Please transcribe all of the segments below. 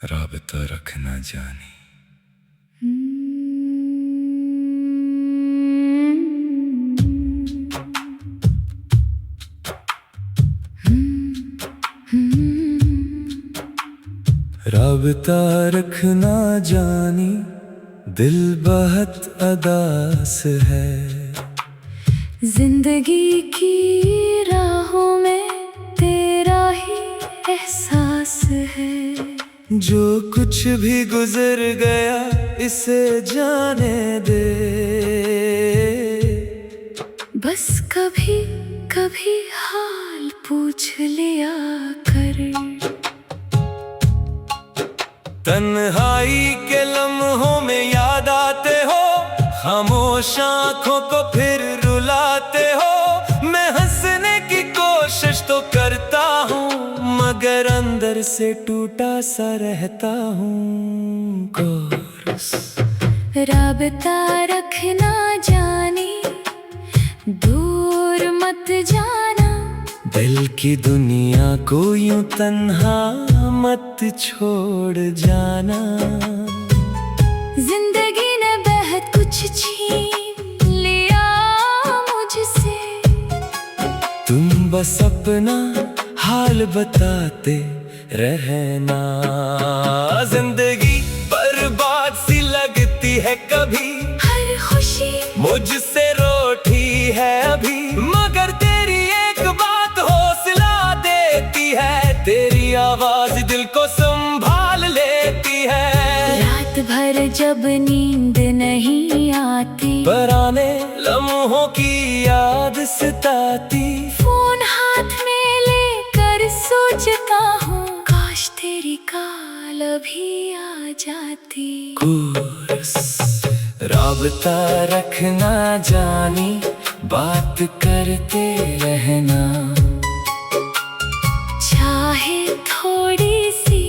राबता रखना जानी। राबता रखना जानी, दिल बहुत अदास है। जिंदगी की राहों में तेरा ही एहसास है। जो कुछ भी गुजर गया इसे जाने दे। बस कभी कभी हाल पूछ लिया कर। तन्हाई के लम्हों में याद आते हो, खामोश आँखों को फिर रुलाते हो। मैं हंसने की कोशिश तो करता हूँ, मगर अंदर से टूटा सा रहता हूँ। कोरस राबता रखना जानी, दूर मत जाना। दिल की दुनिया को यूं तन्हा मत छोड़ जाना। जिंदगी ने बहुत कुछ छीन लिया मुझसे। तुम बस अपना हाल बताते रहना। जिंदगी बर्बाद सी लगती है कभी, हर खुशी मुझसे रोटी है अभी। मगर तेरी एक बात हौसला देती है, तेरी आवाज दिल को संभाल लेती है। रात भर जब नींद नहीं आती, पुराने लम्हों की याद सताती। फोन हाथ में लेकर सोचता हूँ, काश तेरी कॉल अभी आ जाती। कोरस राबता रखना जानी, बात करते रहना। चाहे थोड़ी सी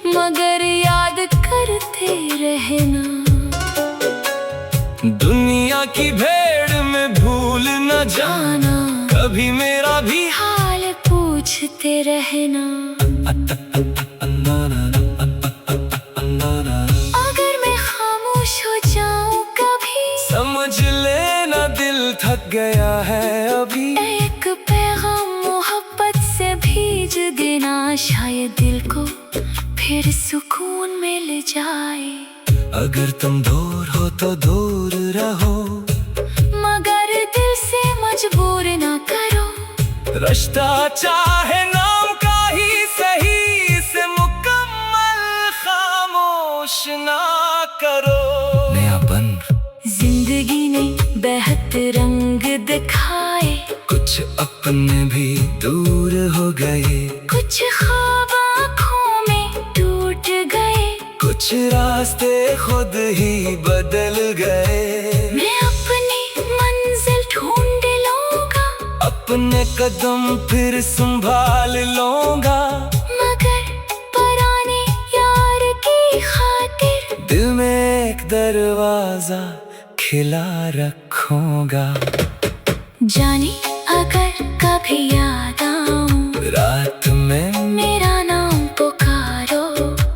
मगर याद करते रहना। दुनिया की भीड़ में भूल न जाना, कभी मेरा भी हाल पूछते रहना। अगर मैं खामोश हो जाऊं कभी, समझ लेना दिल थक गया है अभी। एक पैगाम मोहब्बत से भेज देना, शायद दिल को फिर सुकून मिल जाए। अगर तुम दूर हो तो दूर रहो, मगर दिल से मजबूर ना करो। रिश्ता चाहे नाम का ही सही, इसे मुकम्मल खामोश ना करो। नया बन जिंदगी ने बेहद रंग दिखाए, कुछ अपने भी दूर हो गए। कुछ ख्वाब आँखों में टूट गए। कुछ रास्ते खुद ही बदल गए। मैं अपनी मंजिल ढूंढ लूंगा, अपने कदम फिर संभाल लूंगा। मगर पुराने यार की खातिर दिल में एक दरवाजा खिला रखूंगा। जानी अगर कभी याद आऊं, रात में मेरा नाम पुकारो।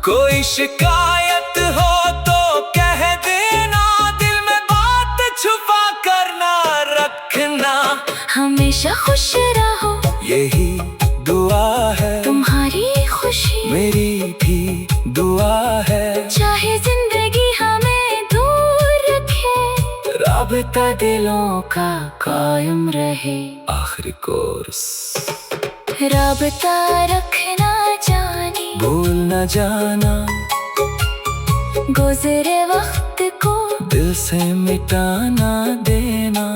कोई शिकायत हो तो कह देना, दिल में बात छुपा कर ना रखना। हमेशा खुश रहो, यही दुआ है, तुम्हारी खुशी मेरी भी दुआ है। चाहे जिंदगी हमें दूर रखे, राबता दिलों का कायम रहे। आखिरी कोर्स राबता रखना जानी, भूल न जाना। गुजरे वक्त को दिल से मिटाना देना।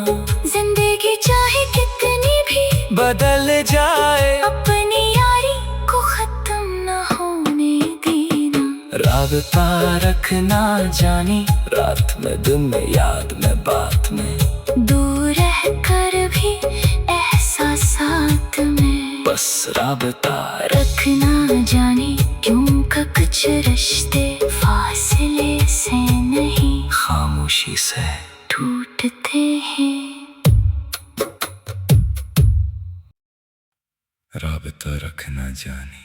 जिंदगी चाहे कितनी भी बदल जाए, अपनी यारी को खत्म न होने देना। राबता रखना जानी, रात में दिन में याद में बात में। दूर रह कर भी एहसासात में बस राबता रखना जानी, क्योंकि कुछ रिश्ते फासले से नहीं, खामोशी से टूटते हैं। राबता रखना जानी।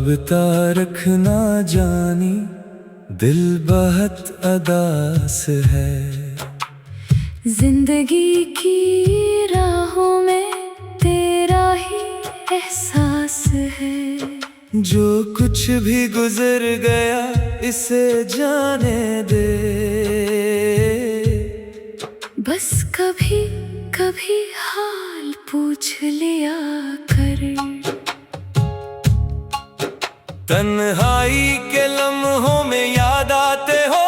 राबता रखना जानी, दिल बहुत अदास है। जिंदगी की राहों में तेरा ही एहसास है। जो कुछ भी गुजर गया इसे जाने दे। बस कभी कभी हाल पूछ लिया कर। तन्हाई के लम्हों में याद आते हो,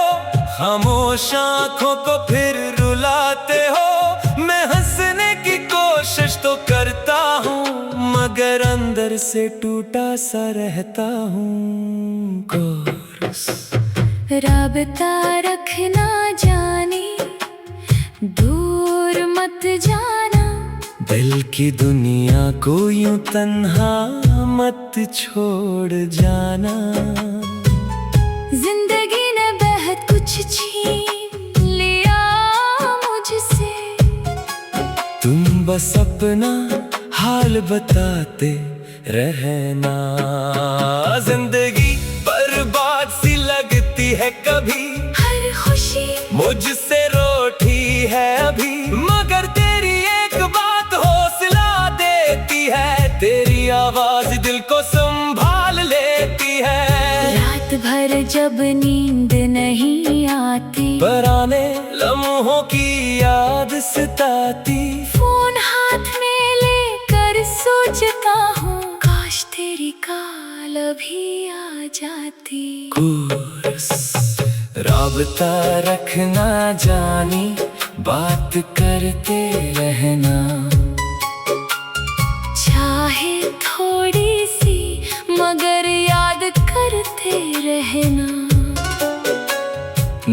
खामोश आँखों को फिर रुलाते हो। मैं हंसने की कोशिश तो करता हूँ, मगर अंदर से टूटा सा रहता हूँ। कोरस। राबता रखना जानी, दूर मत जाना। दिल की दुनिया को यूं तन्हा मत छोड़ जाना। जिंदगी ने बहुत कुछ छीन लिया मुझसे। तुम बस अपना हाल बताते रहना। जिंदगी बर्बाद सी लगती है कभी, हर खुशी मुझसे रोटी है अभी। मगर तेरी एक बात हौसला देती है, तेरी आवाज दिल को संभाल लेती है। रात भर जब नींद नहीं आती, पुराने लम्हों की याद सताती। फोन हाथ में लेकर सोचता हूँ, काश तेरी कॉल अभी आ जाती। कोरस। राबता रखना जानी, बात करते रहना। चाहे थोड़ी सी मगर याद करते रहना।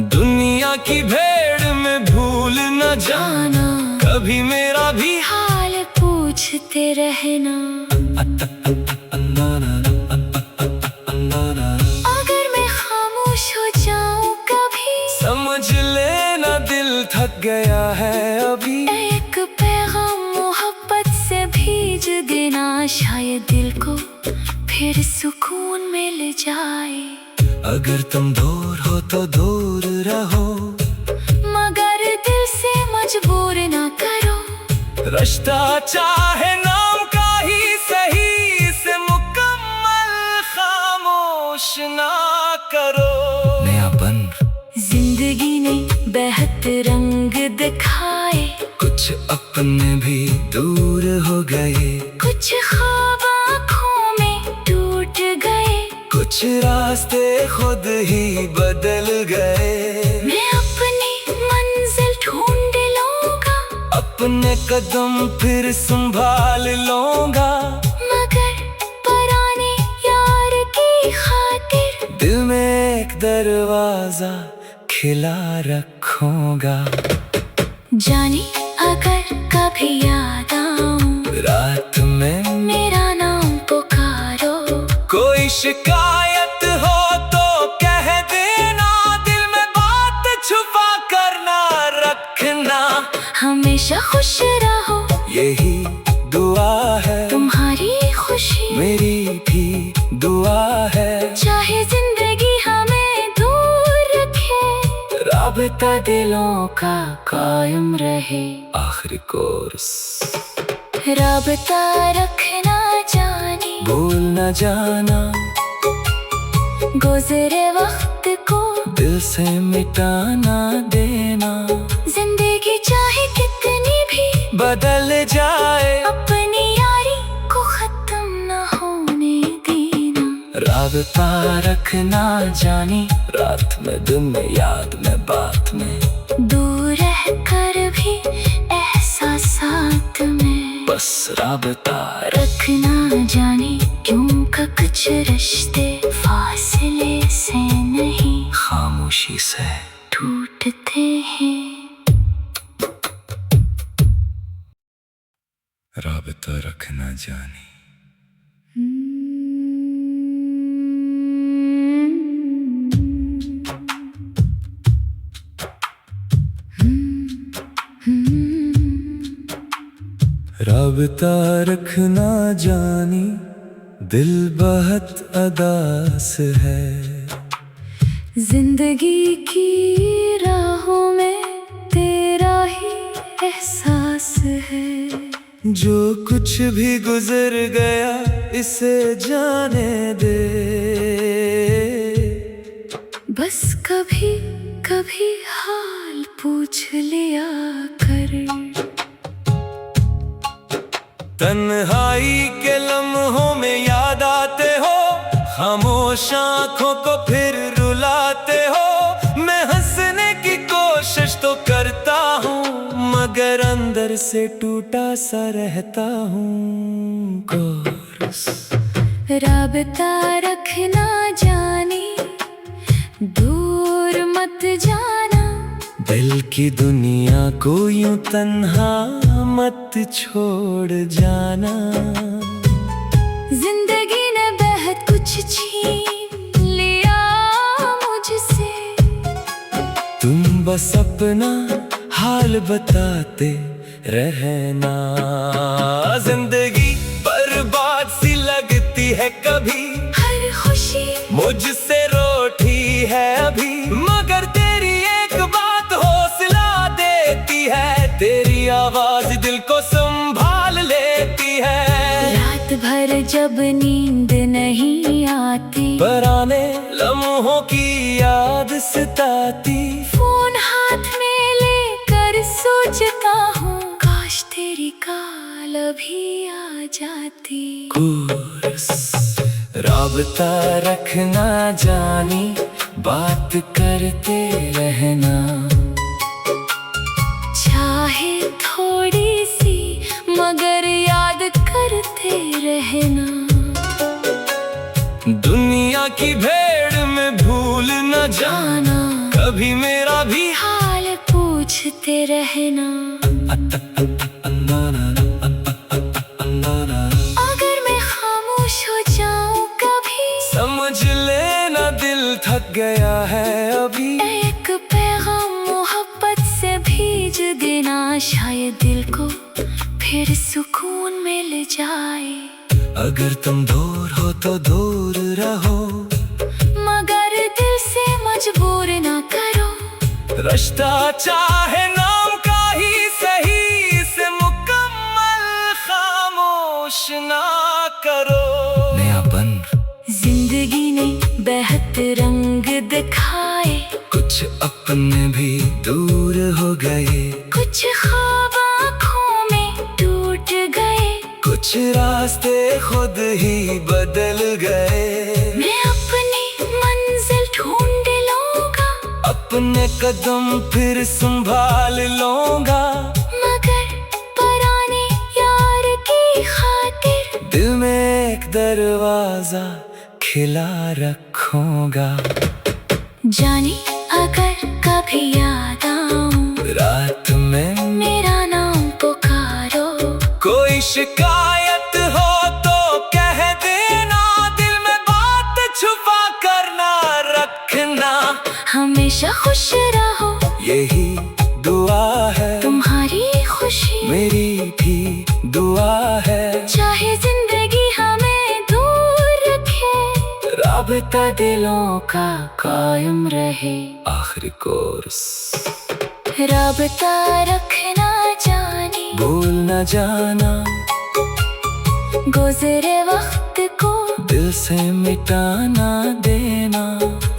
दुनिया की भीड़ में भूल न जाना, कभी मेरा भी हाल पूछते रहना। अगर मैं खामोश हो जाऊं कभी, समझ लेना दिल थक गया है अभी। एक पैगाम मोहब्बत से भेज देना, शायद दिल को फिर सुकून मिल जाए। अगर तुम दूर हो तो दूर रहो, मगर दिल से मजबूर ना करो। रिश्ता चाहे नाम का ही सही, इसे मुकम्मल खामोश ना करो। नया बन। जिंदगी ने बेहद रंग दिखाए, कुछ अपने भी दूर हो गए। कुछ ख्वाब आँखों में टूट गए। कुछ रास्ते खुद ही बदल गए। मैं अपनी मंजिल ढूंढ लूंगा, अपने कदम फिर संभाल लूंगा। मगर पुराने यार की खातिर दिल में एक दरवाजा खिला रखूंगा। जाने अगर कभी याद आऊं, रात में मेरा नाम पुकारो। कोई शिकायत हो तो कह देना, दिल में बात छुपा कर ना रखना। हमेशा खुश रहो, यही दुआ है। तुम्हारी खुशी मेरी भी दुआ है। चाहे जिंदगी हमें दूर रखे, राबता दिलों का कायम रहे। आखिरी कोर्स। राबता रखना जानी, भूल न जाना। गुजरे वक्त को दिल से मिटाना देना। जिंदगी चाहे कितनी भी बदल जाए, अपनी यारी को खत्म न होने देना। राबता रखना जानी, रात में दिन में याद में बात में। दूर रह कर भी एहसासात में बस राबता रखना जानी, क्योंकि कुछ रिश्ते फासले से नहीं, खामोशी से टूटते हैं। राबता रखना जानी। राबता रखना जानी, दिल बहुत अदास है। जिंदगी की राहों में तेरा ही एहसास है। जो कुछ भी गुजर गया इसे जाने दे। बस कभी कभी हाल पूछ लिया कर। तन्हाई के लम्हों में याद आते हो, खामोश आँखों को फिर रुलाते हो। मैं हंसने की कोशिश तो करता हूँ, मगर अंदर से टूटा सा रहता हूँ। कोरस। राबता रखना जानी, दूर मत जाना। दिल की दुनिया को यूं तन्हा मत छोड़ जाना। जिंदगी ने बहुत कुछ छीन लिया मुझसे। तुम बस अपना हाल बताते रहना। जिंदगी बर्बाद सी लगती है कभी, हर खुशी मुझसे रोटी है अभी। मगर तेरी एक बात हौसला देती है, तेरी आवाज दिल को संभाल लेती है। रात भर जब नींद नहीं आती, पुराने लम्हों की याद सताती। फोन हाथ में लेकर सोचता हूँ, काश तेरी कॉल अभी आ जाती। कोरस। राबता रखना जानी, बात करते रहना। चाहे थोड़ी सी मगर याद करते रहना। दुनिया की भीड़ में भूल न जाना, कभी मेरा भी हाल पूछते रहना। अगर मैं खामोश हो जाऊं कभी, समझ लेना दिल थक गया है अभी। एक पैगाम मोहब्बत से भेज देना, शायद दिल को फिर सुकून मिल जाए। अगर तुम दूर हो तो दूर रहो, मगर दिल से मजबूर ना करो। रिश्ता चाहे नाम का ही सही, इसे मुकम्मल खामोश ना करो। नया बन। जिंदगी ने बेहद रंग दिखाए, कुछ अपने भी दूर हो गए। कुछ ख्वाब आँखों में टूट गए। कुछ रास्ते खुद ही बदल गए। मैं अपनी मंजिल ढूंढ लूंगा, अपने कदम फिर संभाल लूंगा। मगर पुराने यार की खातिर दिल में एक दरवाजा खिला रखूंगा। जाने अगर कभी याद आऊं, रात में मेरा नाम पुकारो। कोई शिकायत हो तो कह देना, दिल में बात छुपा कर ना रखना। हमेशा खुश रहो, यही दुआ है। तुम्हारी खुशी मेरी भी दुआ है। चाहे जिंदगी हमें दूर रखे, राबता दिलों का कायम रहे। आखिरी कोर्स। राबता रखना जाने, भूल न जाना। गुजरे वक्त को दिल से मिटाना देना।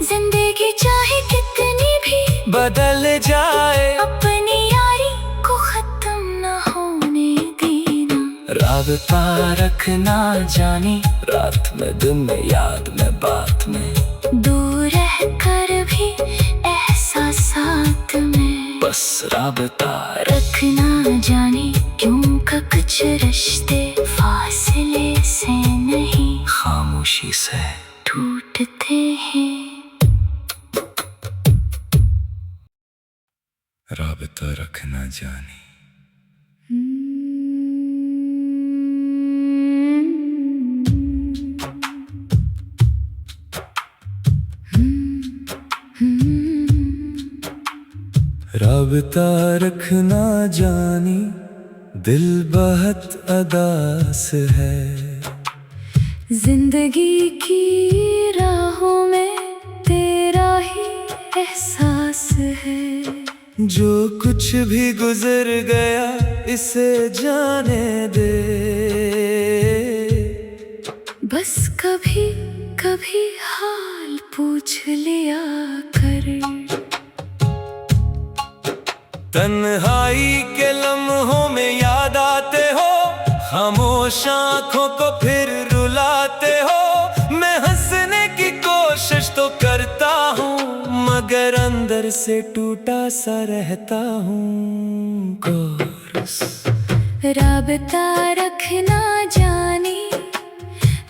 जिंदगी चाहे कितनी भी बदल जाए, अपनी यारी को खत्म न होने देना। राबता रखना जानी, रात में दिन में याद में बात में। दूर रह कर भी एहसासात में बस राबता रखना जाने, क्योंकि कुछ रिश्ते फासले से नहीं, खामोशी से टूटते हैं। राबता रखना जानी। राबता रखना जानी, दिल बहुत अदास है। जिंदगी की राहों में तेरा ही एहसास है। जो कुछ भी गुजर गया इसे जाने दे। बस कभी कभी हाल पूछ लिया कर। तन्हाई के लम्हों में याद आते हो, खामोश आँखों को फिर रुलाते हो। मैं हंसने की कोशिश तो करता हूँ, मगर अंदर से टूटा सा रहता हूँ। कोरस। राबता रखना जानी,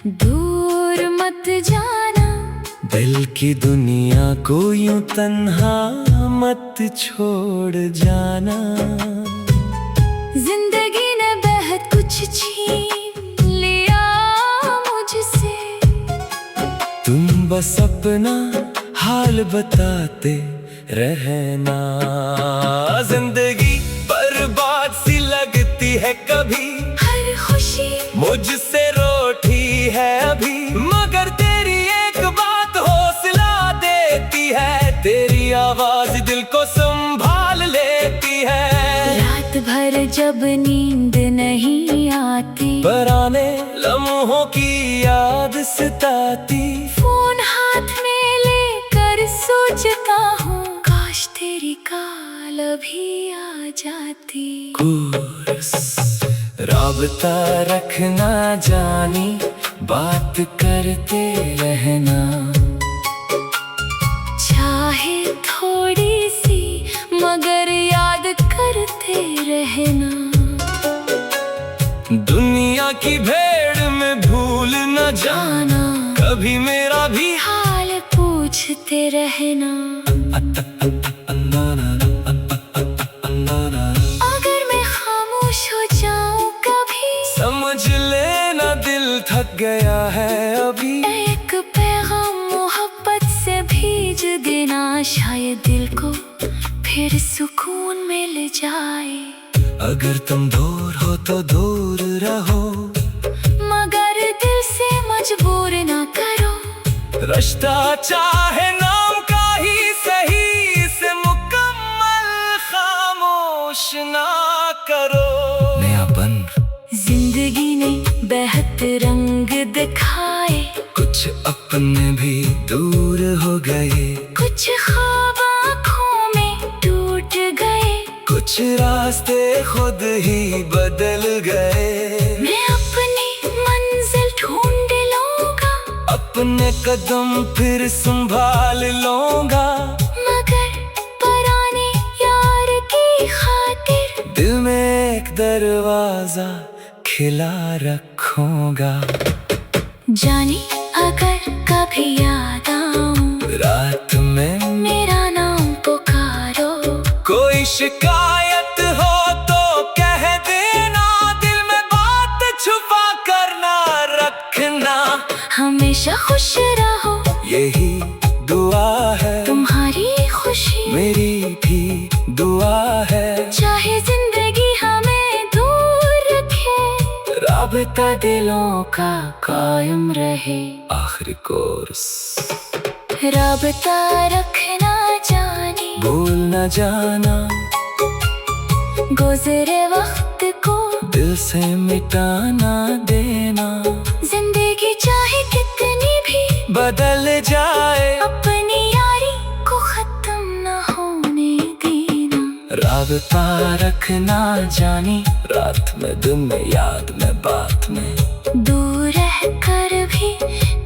दूर मत जाना। दिल की दुनिया को यूं तन्हा मत छोड़ जाना। जिंदगी ने बहुत कुछ छीन लिया मुझसे। तुम बस अपना हाल बताते रहना। जिंदगी बर्बाद सी लगती है कभी, हर खुशी मुझसे रोटी है अभी। मगर तेरी एक बात हौसला देती है, तेरी आवाज दिल को संभाल लेती है। रात भर जब नींद नहीं आती, पुराने लम्हों की याद सताती। फोन हाथ में लेकर सोचता हूँ, काश तेरी कॉल अभी आ जाती। कोरस। राबता रखना जानी, बात करते रहना। चाहे थोड़ी सी मगर याद करते रहना। दुनिया की भीड़ में भूल न जाना, कभी मेरा भी हाल पूछते रहना। अगर मैं खामोश हो जाऊं कभी, समझ लेना दिल थक गया है अभी। एक पैगाम मोहब्बत से भेज देना, शायद दिल को फिर सुकून मिल जाए। अगर तुम दूर हो तो दूर रहो, मगर दिल से मजबूर ना करो। रिश्ता चाहे नाम का ही सही, इसे मुकम्मल खामोश ना करो। नयापन। जिंदगी ने बेहद रंग दिखाए, कुछ अपने भी दूर हो गए। कुछ ख्वाब आँखों में टूट गए। कुछ रास्ते खुद ही बदल गए। मैं अपनी मंजिल ढूंढ लूंगा, अपने कदम फिर संभाल लूंगा। मगर पुराने यार की खातिर दिल में एक दरवाजा खिला रखूंगा। जाने अगर कभी याद आऊं, रात में मेरा नाम पुकारो। कोई शिकायत हो तो कह देना, दिल में बात छुपा कर ना रखना। हमेशा खुश रहो, यही दुआ है। तुम्हारी खुशी मेरी भी दुआ है। चाहे जिंदगी हमें दूर रखे, राबता दिलों का कायम रहे। आखिरी कोर्स। राबता रखना जाने, भूल न जाना। गुजरे वक्त को दिल से मिटाना देना। जिंदगी चाहे कितनी भी बदल जाए, अपनी यारी को खत्म न होने देना। राबता रखना जानी, रात में दिन में याद में बात में। दूर रह कर भी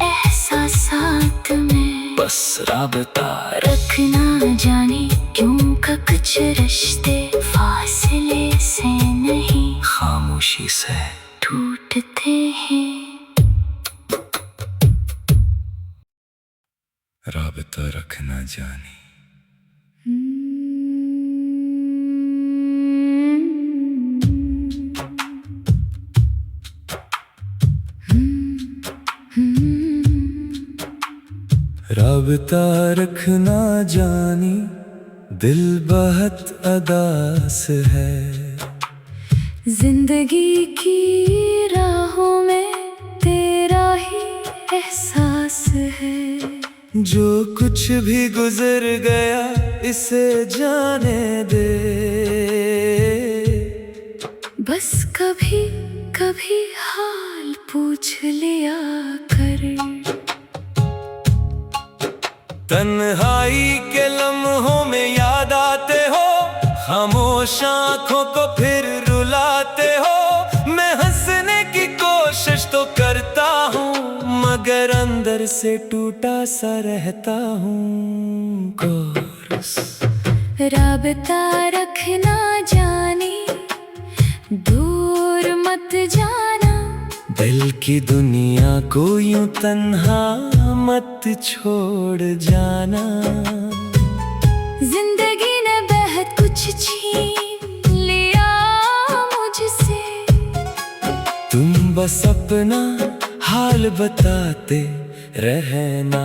एहसासात में बस राबता रखना जाने, क्यों का कुछ रिश्ते फासले से नहीं, खामोशी से टूटते हैं। राबता रखना जानी। राबता रखना जानी, दिल बहुत अदास है। जिंदगी की राहों में तेरा ही एहसास है। जो कुछ भी गुजर गया इसे जाने दे। बस कभी कभी हाल पूछ लिया कर। तन्हाई के लम्हों में याद आते हो, खामोश आँखों को फिर रुलाते हो। मैं हंसने की कोशिश तो करता हूँ, मगर अंदर से टूटा सा रहता हूँ। कोरस। राबता रखना जानी, दूर मत जाना। दिल की दुनिया को यूं तन्हा मत छोड़ जाना। जिंदगी ने बेहद कुछ छीन लिया मुझसे। तुम बस अपना हाल बताते रहना।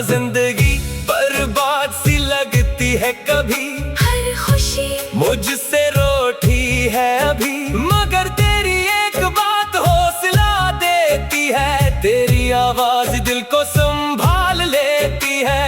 जिंदगी बर्बाद सी लगती है कभी, हर खुशी मुझसे रोटी है अभी। मगर तेरी एक बात हौसला देती है, तेरी आवाज दिल को संभाल लेती है।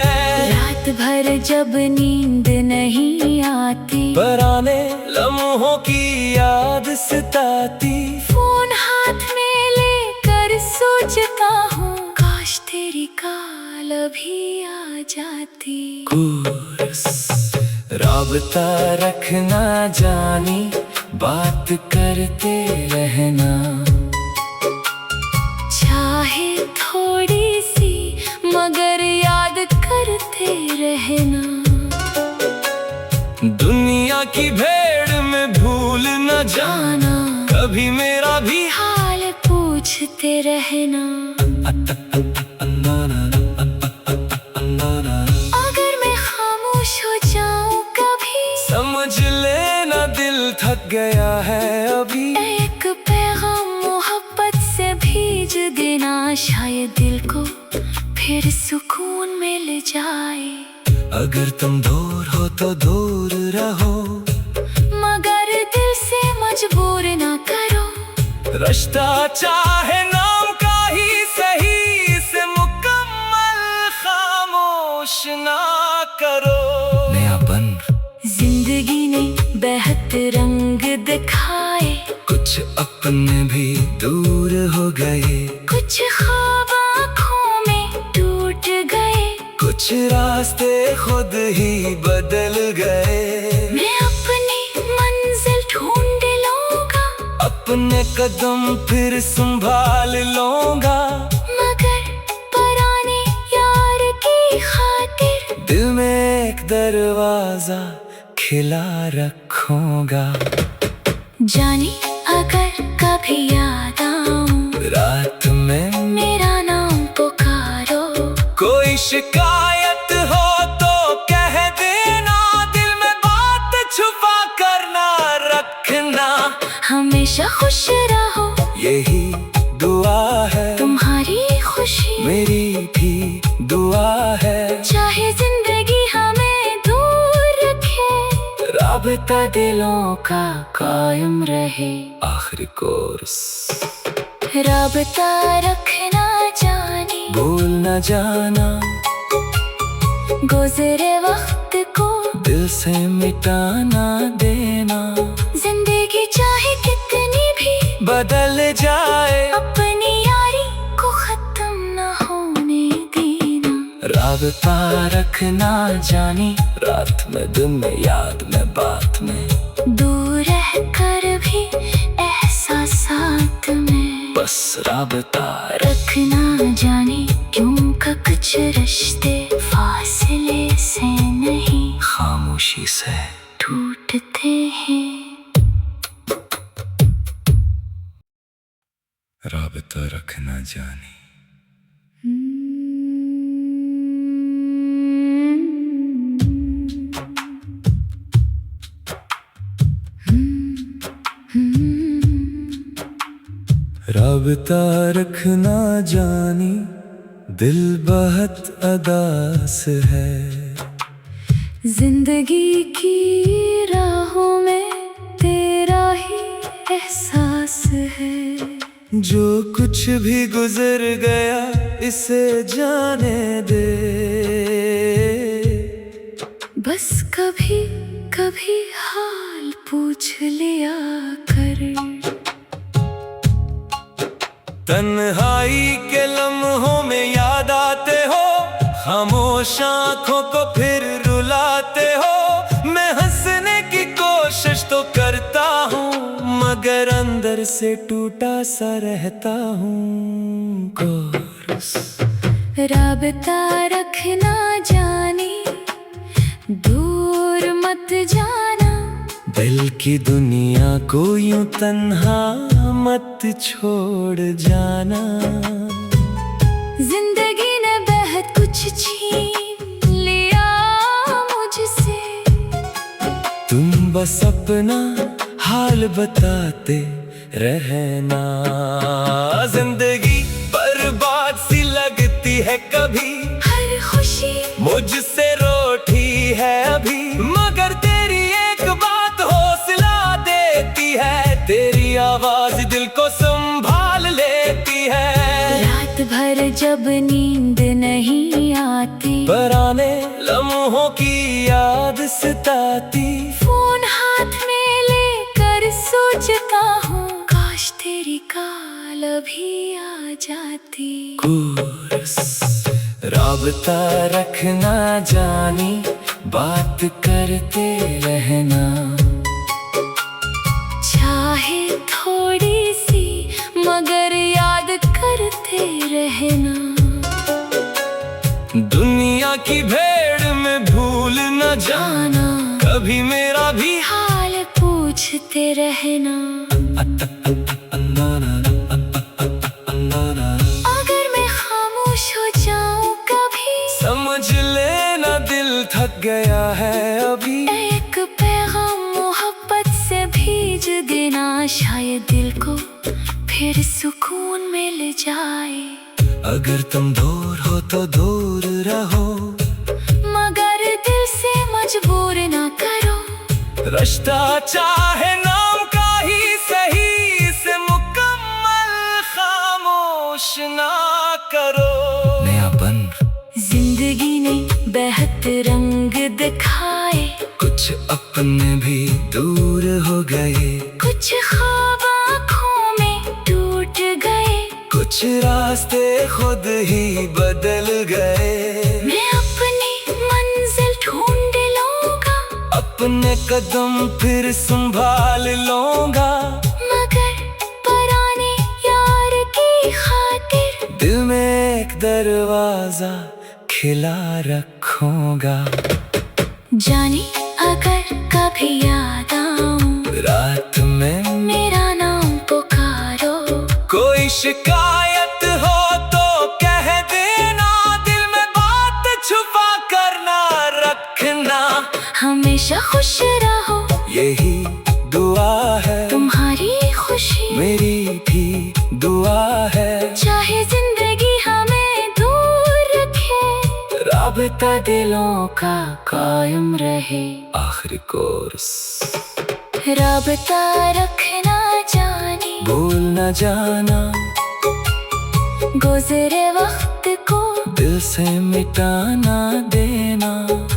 रात भर जब नींद नहीं आती, पुराने लम्हों की याद सताती। फोन हाथ में लेकर सोचता हूँ, काश तेरी कॉल अभी आ जाती। कोरस। राबता रखना जानी, बात करते रहना। चाहे थोड़ी सी मगर याद करते रहना। दुनिया की भीड़ में भूल न जाना, कभी मेरा भी हाल पूछते रहना। अगर मैं खामोश हो जाऊं कभी, समझ लेना दिल थक गया है अभी। एक पैगाम मोहब्बत से भेज देना, शायद दिल को फिर सुकून मिल जाए। अगर तुम दूर हो तो दूर रहो, मगर दिल से मजबूर ना करो। रिश्ता चाहे नाम का ही सही, इसे मुकम्मल खामोश ना करो। नया बन जिंदगी ने बेहद रंग दिखाए, कुछ अपने भी दूर हो गए। कुछ ख्वाब आँखों में टूट गए। कुछ रास्ते खुद ही बदल गए। मैं अपनी मंजिल ढूंढ लूंगा, अपने कदम फिर संभाल लूंगा। मगर पुराने यार की खातिर दिल में एक दरवाजा खिला रखूंगा। जानी अगर कभी याद आऊं, रात में मेरा नाम पुकारो। कोई शिकायत हो तो कह देना, दिल में बात छुपा कर ना रखना। हमेशा खुश रहो, यही दुआ है। तुम्हारी खुशी मेरी भी दुआ है। चाहे जिंदगी हमें दूर रखे, राबता दिलों का कायम रहे। आखिरी कोर्स। राबता रखना जानी, भूल न जाना। गुजरे वक्त को दिल से मिटाना देना। जिंदगी चाहे कितनी भी बदल जाए, अपनी यारी को खत्म न होने देना। राबता रखना जानी, रात में दिन में याद में बात में। दूर रह कर भी एहसासात में बस राबता रखना जानी, क्योंकि कुछ रिश्ते फासले से नहीं, खामोशी से टूटते हैं। राबता रखना जानी। राबता रखना जानी, दिल बहुत अदास है। जिंदगी की राहों में तेरा ही एहसास है। जो कुछ भी गुजर गया इसे जाने दे। बस कभी कभी हाल पूछ लिया कर। तन्हाई के लम्हों में याद आते हो, खामोश आंखों को फिर रुलाते हो। मैं हंसने की कोशिश तो करता हूँ, मगर अंदर से टूटा सा रहता हूँ। कोरस। राबता रखना जानी, दूर मत जाना। दिल की दुनिया को यूं तन्हा मत छोड़ जाना। जिंदगी ने बहुत कुछ छीन लिया मुझसे। तुम बस अपना हाल बताते रहना। जिंदगी बर्बाद सी लगती है कभी, हर खुशी मुझसे रोटी है अभी। मगर तेरी एक बात हौसला देती है, तेरी आवाज दिल को संभाल लेती है। रात भर जब नींद नहीं आती, पुराने लम्हों की याद सताती। फोन हाथ में लेकर सोचता हूँ, काश तेरी कॉल अभी आ जाती। कोरस। राबता रखना जानी, बात करते रहना। चाहे थोड़ी सी मगर याद करते रहना। दुनिया की भीड़ में भूल न जाना, कभी मेरा भी हाल पूछते रहना। अगर मैं खामोश हो जाऊं कभी, समझ लेना दिल थक गया है अभी। एक पैगाम मोहब्बत से भेज देना, शायद दिल को फिर सुकून मिल जाए। अगर तुम दूर हो तो दूर रहो, मगर दिल से मजबूर ना करो। रिश्ता चाहे नाम का ही सही, इसे मुकम्मल खामोश ना करो। नया बन जिंदगी ने बेहद रंग दिखाए, कुछ अपने भी दूर हो गए। कुछ ख्वाब आँखों में टूट गए। कुछ रास्ते खुद ही बदल गए। मैं अपनी मंजिल ढूंढ लूंगा, अपने कदम फिर संभाल लूंगा। मगर पुराने यार की खातिर दिल में एक दरवाजा खिला रखूंगा। जाने अगर कभी याद आऊं, रात में मेरा नाम पुकारो। कोई शिकायत हो तो कह देना, दिल में बात छुपा कर ना रखना। हमेशा खुश रहो, यही दुआ है। तुम्हारी खुशी मेरी भी दुआ है। चाहे जिंदगी हमें दूर रखे, राबता दिलों का कायम रहे। आखिरी कोर्स। राबता रखना जाने, भूल न जाना। गुजरे वक्त को दिल से मिटाना देना।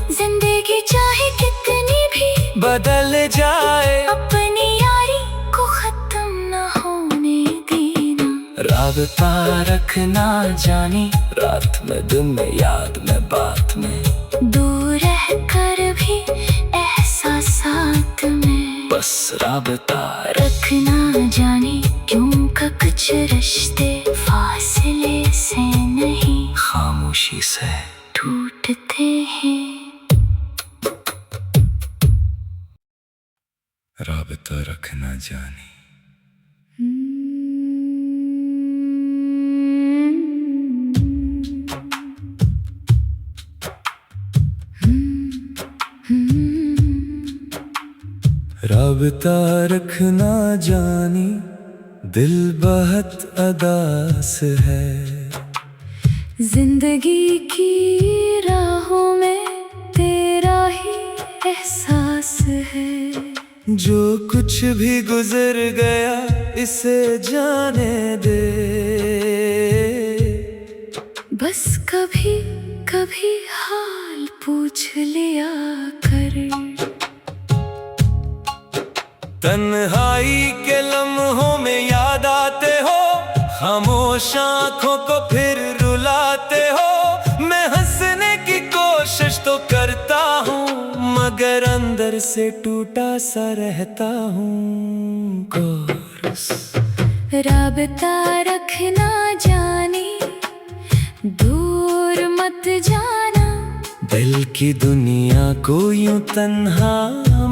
जिंदगी चाहे कितनी भी बदल जाए, अपनी यारी को खत्म न होने देना। राबता रखना जानी, रात में दिन में याद में बात में। दूर रह कर भी एहसासात में, बस राबता रखना जाने। क्यों का कुछ रिश्ते फासले से नहीं, खामोशी से टूटते हैं। राबता रखना जानी। राबता रखना जानी, दिल बहुत अदास है। जिंदगी की राहों में तेरा ही एहसास है। जो कुछ भी गुजर गया इसे जाने दे। बस कभी कभी हाल पूछ लिया कर। तन्हाई के लम्हों में याद आते हो, खामोश आँखों को फिर रुलाते हो। मैं हंसने की कोशिश तो करता हूँ, मगर अंदर से टूटा सा रहता हूँ। कोरस। राबता रखना जाने, दूर मत जाना। दिल की दुनिया को यूं तन्हा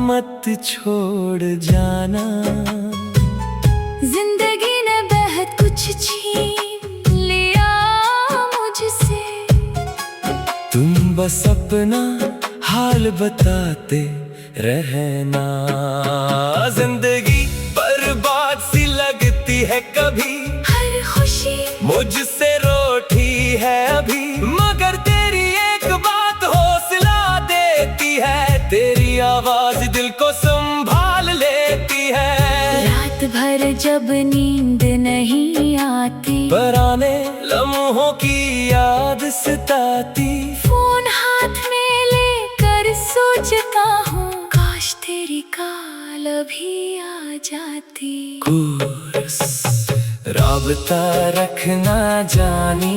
मत छोड़ जाना। जिंदगी ने बहुत कुछ छीन लिया मुझसे, तुम बस अपना हाल बताते रहना। जिंदगी बर्बाद सी लगती है कभी, हर खुशी मुझसे रोटी है अभी, मगर तेरी एक बात हौसला देती है। तेरी आवाज दिल को संभाल लेती है। रात भर जब नींद नहीं आती, पुराने लम्हों की याद सताती। फोन हाथ में लेकर सोचता हूँ, काश तेरी कॉल अभी आ जाती। कोरस। राबता रखना जानी,